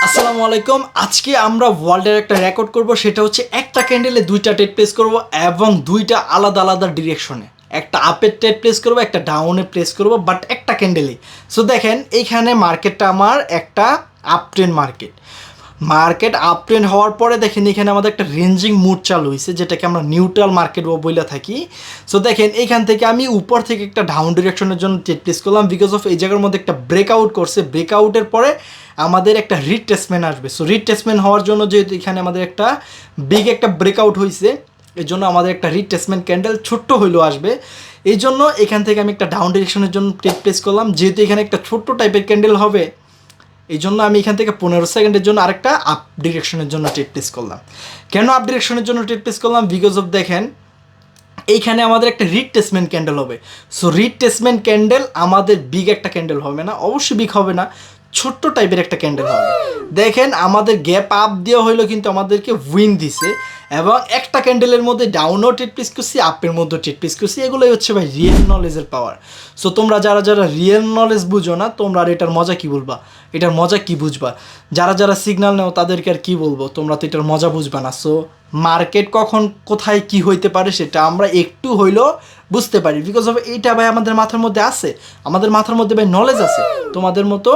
আসসালামু আলাইকুম। আজকে আমরা ওয়ার্ল্ডের একটা রেকর্ড করব, সেটা হচ্ছে একটা ক্যান্ডেলে দুইটা টেট প্লেস করব এবং দুইটা আলাদা আলাদা ডিরেকশনে। একটা আপের টেট প্লেস করব, একটা ডাউনে প্লেস করব, বাট একটা ক্যান্ডেলে। সো দেখেন এইখানে মার্কেটটা আমার একটা up trend market up trend হওয়ার পরে দেখেন এখানে আমাদের একটা রেঞ্জিং মুড চালু হয়েছে, যেটাকে আমরা নিউট্রাল মার্কেট বলে থাকি। সো দেখেন এইখান থেকে আমি উপর থেকে একটা ডাউন ডিরেকশনের জন্য টেট প্লেস করলাম, বিকজ অফ এই জায়গার মধ্যে একটা ব্রেকআউট করছে। ব্রেকআউটের পরে আমাদের একটা রিট্রেসমেন্ট আসবে। সো রিট্রেসমেন্ট হওয়ার জন্য যেহেতু এখানে আমাদের একটা বিগ একটা ব্রেকআউট হয়েছে, এই জন্য আমাদের একটা রিট্রেসমেন্ট ক্যান্ডেল ছোট্ট হইলেও আসবে। এই জন্য এখান থেকে আমি একটা ডাউন ডিরেকশনের জন্য টেট প্লেস করলাম। যেহেতু এখানে একটা ছোট্ট টাইপের ক্যান্ডেল হবে, এই জন্য আমি এখান থেকে 15 সেকেন্ডের জন্য আরেকটা আপ ডিরেকশনের জন্য টেট প্লেস করলাম। কেন আপ ডিরেকশনের জন্য টেট প্লেস করলাম? বিকজ অফ দেখেন এইখানে আমাদের একটা রিট্রেসমেন্ট ক্যান্ডেল হবে। সো রিট্রেসমেন্ট ক্যান্ডেল আমাদের বিগ একটা ক্যান্ডেল হবে না, অবশ্যই বিগ হবে না, ছোট্ট টাইপের একটা ক্যান্ডেল হবে। দেখেন আমাদের গ্যাপ আপ দেওয়া হইলো, কিন্তু আমাদেরকে উইন দিছে এবং একটা ক্যান্ডেলের মধ্যে ডাউনও টেট প্লেস করছি, আপের মধ্যে টেট প্লেস করছি। এগুলোই হচ্ছে ভাই রিয়েল নলেজের পাওয়ার। সো তোমরা যারা যারা রিয়েল নলেজ বুঝো না, তোমরা আর এটার মজা কি বলবা, এটার মজা কি বুঝবা? যারা যারা সিগন্যাল নেও তাদেরকে আর কি বলবো, তোমরা তো এটার মজা বুঝবা না। সো মার্কেট কখন কোথায় কি হইতে পারে সেটা আমরা একটু হইলেও বুঝতে পারি, বিকজ অফ এইটা ভাই আমাদের মাথার মধ্যে আছে, আমাদের মাথার মধ্যে ভাই নলেজ আছে, তোমাদের মতো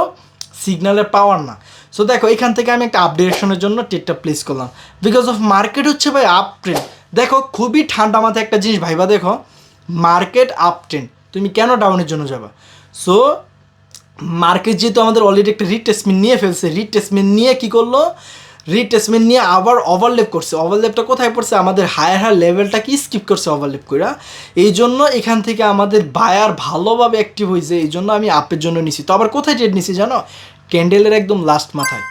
সিগন্যালের পাওয়ার না। সো দেখো এখান থেকে আমি একটা আপ ডিরেকশনের জন্য টেটটা প্লেস করলাম, বিকজ অফ মার্কেট হচ্ছে ভাই আপ ট্রেন্ড। দেখো খুবই ঠান্ডা মাথায় একটা জিনিস ভাইবা, দেখো মার্কেট আপ ট্রেন্ড, তুমি কেন ডাউনের জন্য যাবা? সো মার্কেট যেহেতু আমাদের অলরেডি একটা রিট্রেসমেন্ট নিয়ে ফেলছে, রিট্রেসমেন্ট নিয়ে কী করলো, রিট্রেসমেন্ট নিয়ে আবার ওভারলেপ করছে। ওভারলেপটা কোথায় পড়ছে? আমাদের হায়ার লেভেলটাকে স্কিপ করছে ওভারলেপ করে। এই জন্য এখান থেকে আমাদের বায়ার ভালোভাবে অ্যাক্টিভ হয়েছে, এই জন্য আমি আপের জন্য নিছি। তো আবার কোথায় ট্রেড নিছি জানো? ক্যান্ডেলের একদম লাস্ট মাথায়।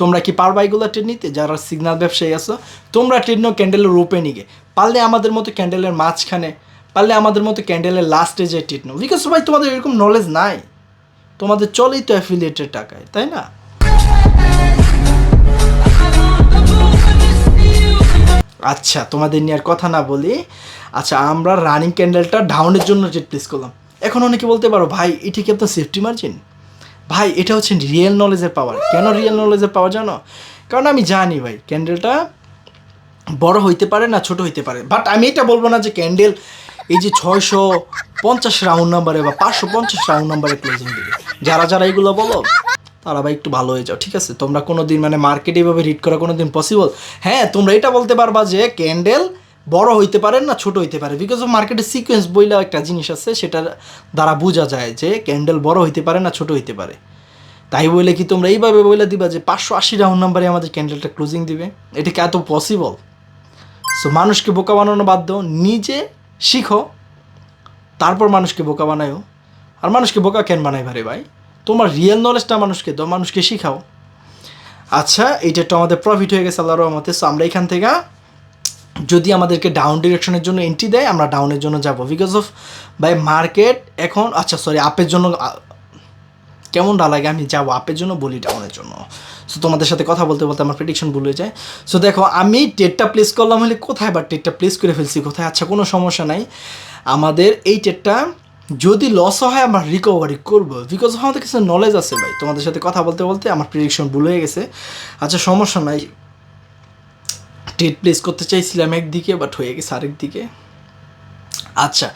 তোমরা কি পারবা এগুলো ট্রেড নিতে? যারা সিগন্যাল ব্যবসায়ী আছো তোমরা ট্রেড নিও ক্যান্ডেলের ওপেনিংয়ে, পারলে আমাদের মতো ক্যান্ডেলের মাঝখানে, পারলে আমাদের মতো ক্যান্ডেলের লাস্টে যে ট্রেড নাও, বিকজ ভাই তোমাদের এরকম নলেজ নাই, তোমাদের চলেই তো অ্যাফিলিয়েটের টাকায়, তাই না? আচ্ছা তোমাদের নিয়ে আর কথা না বলি। আচ্ছা আমরা রানিং ক্যান্ডেলটা ডাউনের জন্য টেট প্লেস করলাম। এখন অনেকে বলতে পারো ভাই এটা কি আপনার সেফটি মার্জিন? ভাই এটা হচ্ছে রিয়েল নলেজের পাওয়ার। কেন রিয়েল নলেজের পাওয়ার জানো? কারণ আমি জানি ভাই ক্যান্ডেলটা বড় হইতে পারে না ছোট হইতে পারে, বাট আমি এটা বলবো না যে ক্যান্ডেল এই যে 650 রাউন্ড নাম্বারে বা 550 রাউন্ড নাম্বারে ক্লোজিং দিবে। যারা যারা এগুলো বলো তারা ভাই একটু ভালো হয়ে যাও, ঠিক আছে? তোমরা কোনো দিন মানে মার্কেটে এভাবে রিড করা কোনো দিন পসিবল? হ্যাঁ তোমরা এটা বলতে পারবা যে ক্যান্ডেল বড় হইতে পারে না ছোট হইতে পারে, বিকজ অফ মার্কেটের সিকোয়েন্স বইলা একটা জিনিস আছে, সেটার দ্বারা বোঝা যায় যে ক্যান্ডেল বড় হইতে পারে না ছোট হইতে পারে। তাই বলে কি তোমরা এইভাবে বলে দিবা যে 580 রাউন্ড নাম্বারে আমাদের ক্যান্ডেলটা ক্লোজিং দিবে? এটা কি এত পসিবল? সো মানুষকে বোকা বানানো বাদ দাও, নিজে শিখো, তারপর মানুষকে বোকা বানায়ও। আর মানুষকে বোকা কেন বানাই ভারে ভাই? তোমার রিয়েল নলেজটা মানুষকে দাও, মানুষকে শিখাও। আচ্ছা এইটা তো আমাদের প্রফিট হয়ে গেছে আল্লাহর রহমতে। সো আমরা এখান থেকে যদি আমাদেরকে ডাউন ডিরেকশনের জন্য এন্ট্রি দেয়, আমরা ডাউনের জন্য যাব, বিকজ অফ বাই মার্কেট এখন আচ্ছা সরি আপের জন্য কেমনটা লাগে আমি যাবো, আপের জন্য বলি ডাউনের জন্য। সো তোমাদের সাথে কথা বলতে বলতে আমার প্রেডিকশন ভুল হয়ে যায়। সো দেখো আমি টেটটা প্লেস করলাম হলে কোথায়, বা টেটটা প্লেস করে ফেলছি কোথায়? আচ্ছা কোনো সমস্যা নাই, আমাদের এই টেটটা যদি লস হয় আমরা রিকভারি করবো, বিকজ আমাদের কাছে নলেজ আছে ভাই। তোমাদের সাথে কথা বলতে বলতে আমার প্রেডিকশন ভুল হয়ে গেছে। আচ্ছা সমস্যা নাই, টেট প্লেস করতে চাইছিলাম একদিকে বাট হয়ে গেছে আরেক দিকে। আচ্ছা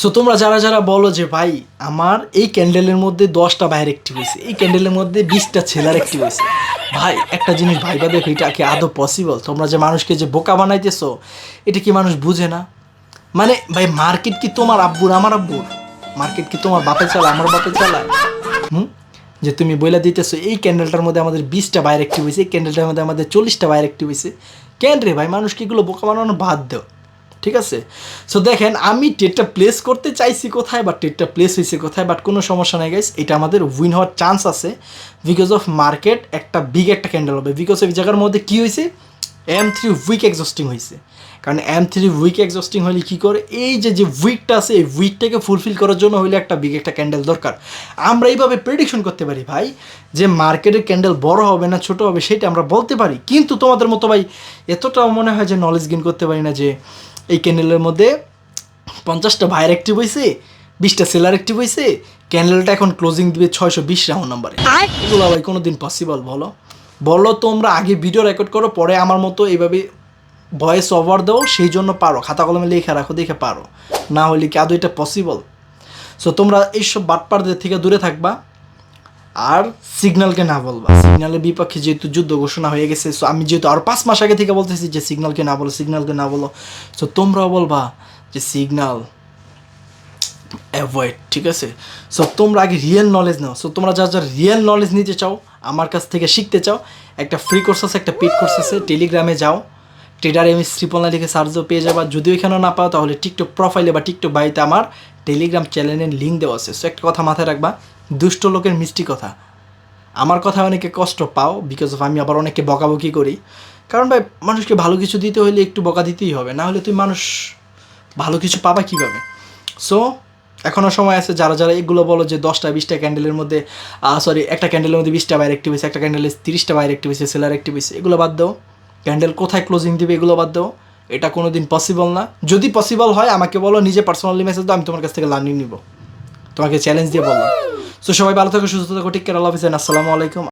সো তোমরা যারা যারা বলো যে ভাই আমার এই ক্যান্ডেলের মধ্যে 10টা বাইরে অ্যাক্টিভ হয়েছে, এই ক্যান্ডেলের মধ্যে 20টা ছেলার অ্যাক্টিভ হয়েছে, ভাই একটা জিনিস ভাইবা দেখো এটা কি আদৌ পসিবল? তোমরা যে মানুষকে যে বোকা বানাইতেছো, এটা কি মানুষ বুঝে না? মানে ভাই মার্কেট কি তোমার আব্বুর আমার আব্বুর? মার্কেট কি তোমার বাপে চালায় আমার বাপে চালায়? যে তুমি বইলা দিতেছো এই ক্যান্ডেলটার মধ্যে আমাদের 20টা বাইরে অ্যাক্টিভ হয়েছে, এই ক্যান্ডেলটার মধ্যে আমাদের 40টা বাইরে অ্যাক্টিভ হয়েছে। কেন রে ভাই, মানুষকে এগুলো বোকা বানানো বাদ দাও, ঠিক আছে? সো দেখেন আমি টেটটা প্লেস করতে চাইছি কোথায়, বা টেটটা প্লেস হয়েছে কোথায়, বাট কোনো সমস্যা নাই গাইস, এটা আমাদের উইন হওয়ার চান্স আছে, বিকজ অফ মার্কেট একটা বিগ একটা ক্যান্ডেল হবে। বিকজ অফ এই জায়গার মধ্যে কী হয়েছে, M3 উইক এক্সস্টিং হয়েছে। কারণ M3 উইক এক্সস্টিং হলে কী করে, এই যে যে উইকটা আছে এই উইকটাকে ফুলফিল করার জন্য হইলে একটা বিগ একটা ক্যান্ডেল দরকার। আমরা এইভাবে প্রেডিকশন করতে পারি ভাই যে মার্কেটের ক্যান্ডেল বড় হবে না ছোট হবে, সেটা আমরা বলতে পারি। কিন্তু তোমাদের মতো ভাই এতটাও মনে হয় যে নলেজ গেইন করতে পারি না যে এই ক্যান্ডেলের মধ্যে 50টা বায়ার অ্যাক্টিভ হয়েছে, 20টা সেলার অ্যাক্টিভ হয়েছে, ক্যান্ডেলটা এখন ক্লোজিং দিবে 620 রাউন্ড নাম্বারে। এগুলো ভাই কোনো দিন পসিবল বলো? বলো তোমরা আগে ভিডিও রেকর্ড করো, পরে আমার মতো এইভাবে ভয়েস ওভার দাও, সেই জন্য পারো, খাতা কলমে লেখা রাখো দেখে পারো, না হলে কি আদৌ এটা পসিবল? সো তোমরা এইসব বাটপারদের থেকে দূরে থাকবা, আর সিগন্যালকে না বলবা। সিগন্যালের বিপক্ষে যেহেতু যুদ্ধ ঘোষণা হয়ে গেছে, সো আমি যেহেতু আর 5 মাস আগে থেকে বলতেছি যে সিগন্যালকে না বলো, সিগন্যালকে না বলো, সো তোমরাও বলবা যে সিগন্যাল অ্যাভয়েড, ঠিক আছে? সো তোমরা আগে রিয়েল নলেজ নাও। সো তোমরা যা রিয়েল নলেজ নিতে চাও, আমার কাছ থেকে শিখতে চাও, একটা ফ্রি কোর্স আছে, একটা পেড কোর্স আছে, টেলিগ্রামে যাও, ট্রেডার এমএস ট্রিপল লিখে সার্চও পেয়ে যাবা। যদিও এখানেও না পাও তাহলে টিকটক প্রোফাইলে বা টিকটক বাড়িতে আমার টেলিগ্রাম চ্যানেলের লিঙ্ক দেওয়া আছে। সো একটা কথা মাথায় রাখবা, দুষ্ট লোকের মিষ্টি কথা। আমার কথা অনেকে কষ্ট পাও, বিকজ অফ আমি আবার অনেককে বকাবকি করি, কারণ ভাই মানুষকে ভালো কিছু দিতে হলে একটু বকা দিতেই হবে, না হলে তুমি মানুষ ভালো কিছু পাবা কীভাবে? সো এখনও সময় আছে, যারা যারা এগুলো বলো যে 10টা 20টা ক্যান্ডেলের মধ্যে একটা ক্যান্ডেলের মধ্যে 20টা বাইরে অ্যাক্টিভ হয়েছে, একটা ক্যান্ডেলে 30টা বাইরে অ্যাক্টিভ হয়েছে, সেলার অ্যাক্টিভ হয়েছে, এগুলো বাদ দাও। ক্যান্ডেল কোথায় ক্লোজিং দিবে এগুলো বাদ দাও, এটা কোনো দিন পসিবল না। যদি পসিবল হয় আমাকে বলো, নিজে পার্সোনালি মেসেজ দাও, আমি তোমার কাছ থেকে লার্নিং নিব, তোমাকে চ্যালেঞ্জ দিয়ে বললাম। সো সবাই ভালো থাকো, সুস্থ থাকো, টেক কেয়ার, আল্লাহ হাফেজ, আসসালামু আলাইকুম।